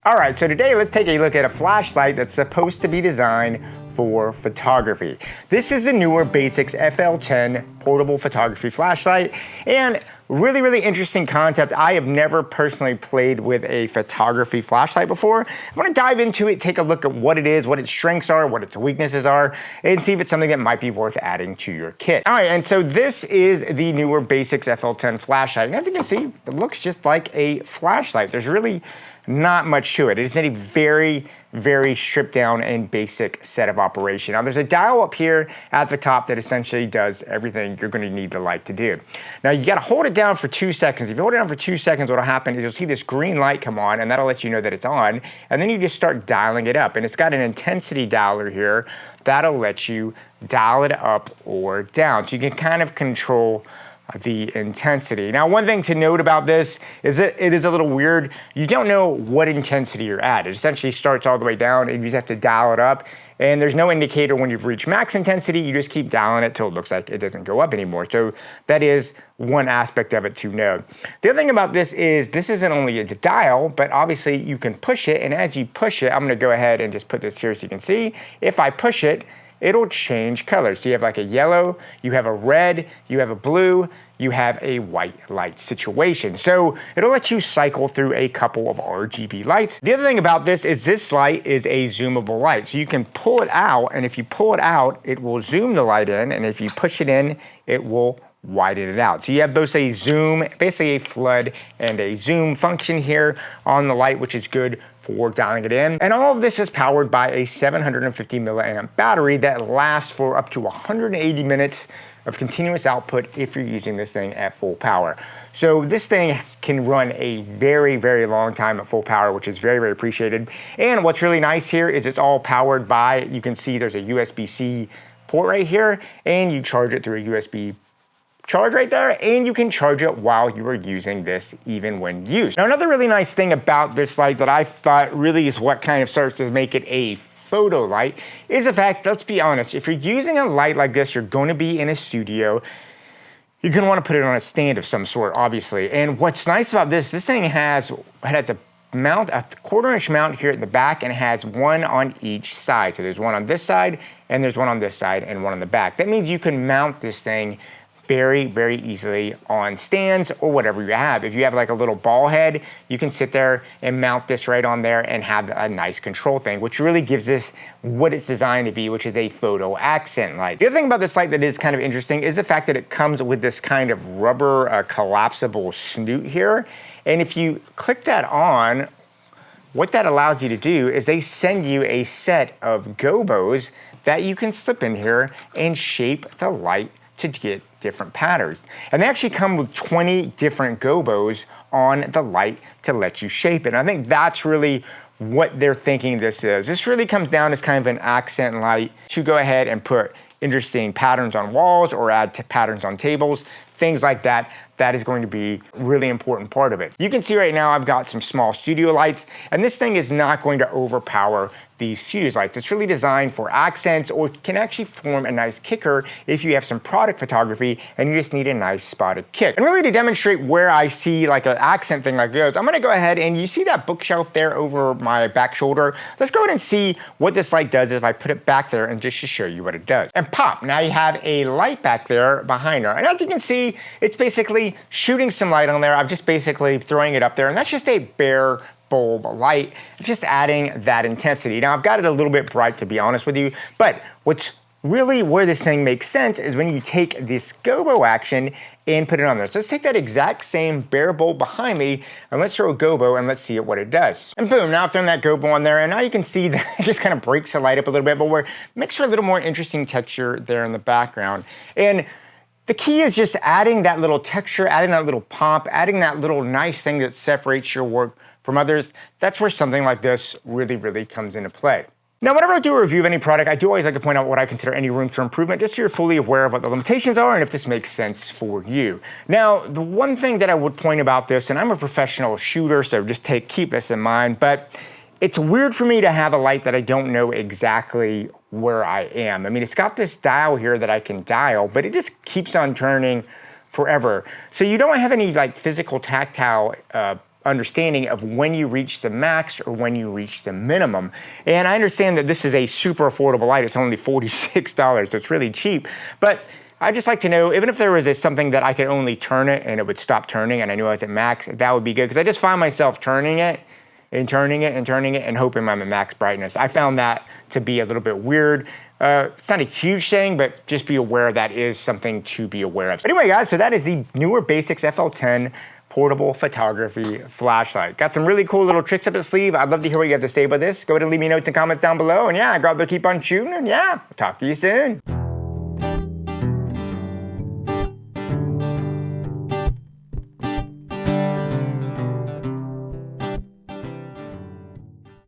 All right, so today let's take a look at a flashlight that's supposed to be designed for photography. This is the Neewer Basics FL10 portable photography flashlight, and really interesting concept. I have never personally played with a photography flashlight before. I want to dive into it, take a look at what it is, what its strengths are, what its weaknesses are, and see if it's something that might be worth adding to your kit. All right, and so this is the Neewer Basics FL10 flashlight, and as you can see, it looks just like a flashlight. There's really not much to it. It is a very stripped down and basic set of operation. Now there's a dial up here at the top that essentially does everything you're going to need the light to do. Now you got to hold it down for 2 seconds. If you hold it down for 2 seconds, what'll happen is you'll see this green light come on, and that'll let you know that it's on, and then you just start dialing it up. And it's got an intensity dialer here that'll let you dial it up or down. So you can kind of control the intensity. Now, one thing to note about this is that it is a little weird. You don't know what intensity you're at. It essentially starts all the way down and you just have to dial it up. And there's no indicator when you've reached max intensity. You just keep dialing it till it looks like it doesn't go up anymore. So that is one aspect of it to know. The other thing about this is this isn't only a dial, but obviously you can push it. And as you push it, I'm gonna go ahead and just put this here so you can see. If I push it, it'll change colors. So you have like a yellow, you have a red, you have a blue, you have a white light situation. So it'll let you cycle through a couple of RGB lights. The other thing about this is this light is a zoomable light. So you can pull it out, and if you pull it out, it will zoom the light in, and if you push it in, it will widen it out. So you have both a zoom, basically a flood and a zoom function here on the light, which is good for dialing it in. And all of this is powered by a 750 milliamp battery that lasts for up to 180 minutes of continuous output if you're using this thing at full power. So this thing can run a very long time at full power, which is very appreciated. And what's really nice here is it's all powered by, you can see there's a USB-C port right here, and you charge it through a USB charge right there, and you can charge it while you are using this even when used. Now another really nice thing about this light that I thought really is what kind of starts to make it a photo light is the fact, let's be honest, if you're using a light like this, you're going to be in a studio, you're going to want to put it on a stand of some sort, obviously. And what's nice about this thing has a mount, a 1/4 inch mount here at the back, and it has one on each side. So there's one on this side, and there's one on this side, and one on the back. That means you can mount this thing very easily on stands or whatever you have. If you have like a little ball head, you can sit there and mount this right on there and have a nice control thing, which really gives this what it's designed to be, which is a photo accent light. The other thing about this light that is kind of interesting is the fact that it comes with this kind of rubber collapsible snoot here. And if you click that on, what that allows you to do is they send you a set of gobos that you can slip in here and shape the light to get different patterns. And they actually come with 20 different gobos on the light to let you shape it. And I think that's really what they're thinking this is. This really comes down as kind of an accent light to go ahead and put interesting patterns on walls or add patterns on tables, things like that. That is going to be a really important part of it. You can see right now I've got some small studio lights, and this thing is not going to overpower these studio lights. It's really designed for accents, or can actually form a nice kicker if you have some product photography and you just need a nice spotted kick. And really to demonstrate where I see like an accent thing like this, I'm gonna go ahead and you see that bookshelf there over my back shoulder. Let's go ahead and see what this light does if I put it back there and just to show you what it does. And pop, now you have a light back there behind her. And as you can see, it's basically shooting some light on there. I'm just basically throwing it up there, and that's just a bare bulb light, just adding that intensity. Now I've got it a little bit bright, to be honest with you, but what's really where this thing makes sense is when you take this gobo action and put it on there. So let's take that exact same bare bulb behind me and let's throw a gobo and let's see what it does. And boom, now I've thrown that gobo on there, and now you can see that it just kind of breaks the light up a little bit, but makes for a little more interesting texture there in the background. And the key is just adding that little texture, adding that little pop, adding that little nice thing that separates your work from others. That's where something like this really comes into play. Now, whenever I do a review of any product, I do always like to point out what I consider any room for improvement, just so you're fully aware of what the limitations are and if this makes sense for you. Now, the one thing that I would point about this, and I'm a professional shooter, so just keep this in mind, but it's weird for me to have a light that I don't know exactly where I am. I mean, it's got this dial here that I can dial, but it just keeps on turning forever. So you don't have any like physical tactile understanding of when you reach the max or when you reach the minimum. And I understand that this is a super affordable light. It's only $46, so it's really cheap. But I'd just like to know, even if there was something that I could only turn it and it would stop turning and I knew I was at max, that would be good. Because I just find myself turning it and turning it and turning it and hoping I'm at max brightness. I found that to be a little bit weird. It's not a huge thing, but just be aware that is something to be aware of. Anyway, guys, so that is the Neewer Basics FL10 portable photography flashlight. Got some really cool little tricks up its sleeve. I'd love to hear what you have to say about this. Go ahead and leave me notes and comments down below. And yeah, go out there, keep on shooting. And yeah, talk to you soon.